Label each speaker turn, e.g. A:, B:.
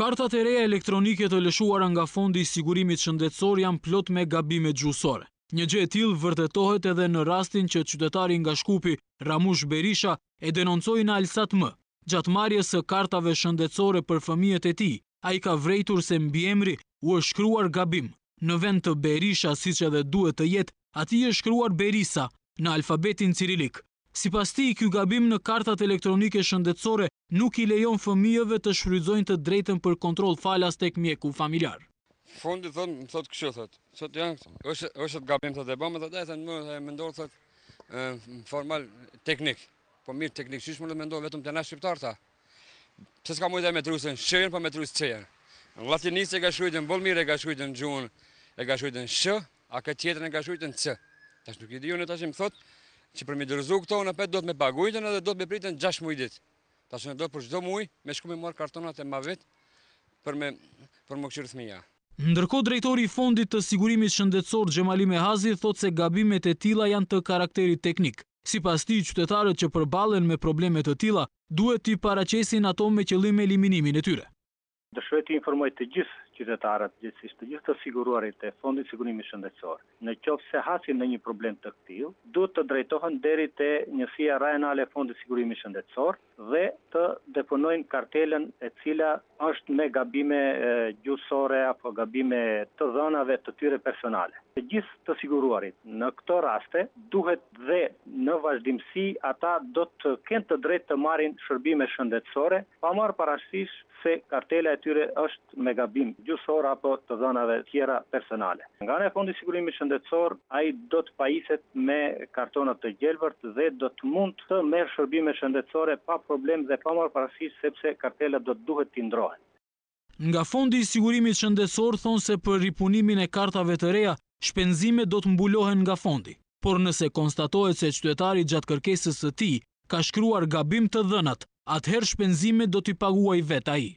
A: Kartat e reja elektronike të lëshuara nga Fondi i Sigurimit Shëndetësor janë plot me gabime gjuhësore. Një gjë e tillë vërtetohet edhe në rastin që qytetari nga Shkupi, Ramush Berisha, e denoncoi në Alsat M. Gjatë marrjes së kartave shëndetësore për fëmijët e tij, ai ka vërejtur se mbiemri u është shkruar gabim. Në vend të Berisha, siç edhe duhet të jetë, atij është shkruar Berisa në alfabetin cirilik. Sipas tij, ky gabim në kartat elektronike shëndetësore nuk i lejon fëmijëve të shfrytëzojnë të drejtën për kontroll falas tek mjeku familjar.
B: Fondi më thot kështu thot. Sot është gabim thotë bëmë thotë se më mendoj thotë formal teknik. Po mirë teknik çish më mendoj vetëm te na shqiptar ta. Pse s'ka mujtë me trusën shën, po me trusë çën. Në latinisë e ka shkruajtur Bolmir, e ka shkruajtur gjuhën, e ka shkruajtur sh, a ka tjetrën e ka shkruajtur c. Tash nuk i di unë tash më thot që për mi dërzu këto në pet do të me pagujtën edhe do të me pritën 6 muaj ditë. Tash në do për çdo muaj me shku me marr kartonat e mavet për më këshir fëmia.
A: Ndërkohë drejtori i Fondit të Sigurimit Shëndetësor Xhemali Mehazi thotë se gabimet e tilla janë të karakterit teknik. Sipas tij, qytetarët që përballen me probleme të tilla duhet t'i paraqesin ato me qëllim eliminimin e tyre.
C: Dëshiroj të informoj të gjithë qytetarët, gjithsesi të gjithë të siguruarit e Fondit Sigurimit Shëndetësor. Në qoftë se hasin në një problem të tillë, duhet të drejtohen deri te njësia rajonale e Fondit Sigurimit Shëndetësor dhe të deponojnë kartelën e cila është me gabime gjuhësore apo gabime të dhënave të tyre personale. Të gjithë të siguruarit në këto raste duhet dhe në vazhdimsi ata do të kenë të drejtë të marrin shërbime shëndetësore pa marrë parasysh se kartela e tyre është me gabim gjuhësor apo të dhënave tjera personale. Nga ana e Fondit Sigurimit Shëndetësor, ai do të pajiset me kartona të gjelbërt dhe do të mund të merr shërbime shëndetësore pa problem dhe pa marrë parasysh sepse kartela do të duhet t'i ndrohen.
A: Nga Fondi i Sigurimit Shëndetësor thonë se për ripunimin e kartave të reja, shpenzimet do të mbulohen nga fondi. Por nëse konstatohet se qytetari gjatë kërkesës së tij ka shkruar gabim të dhënat, atëherë shpenzimet do t'i paguajë vetë ai.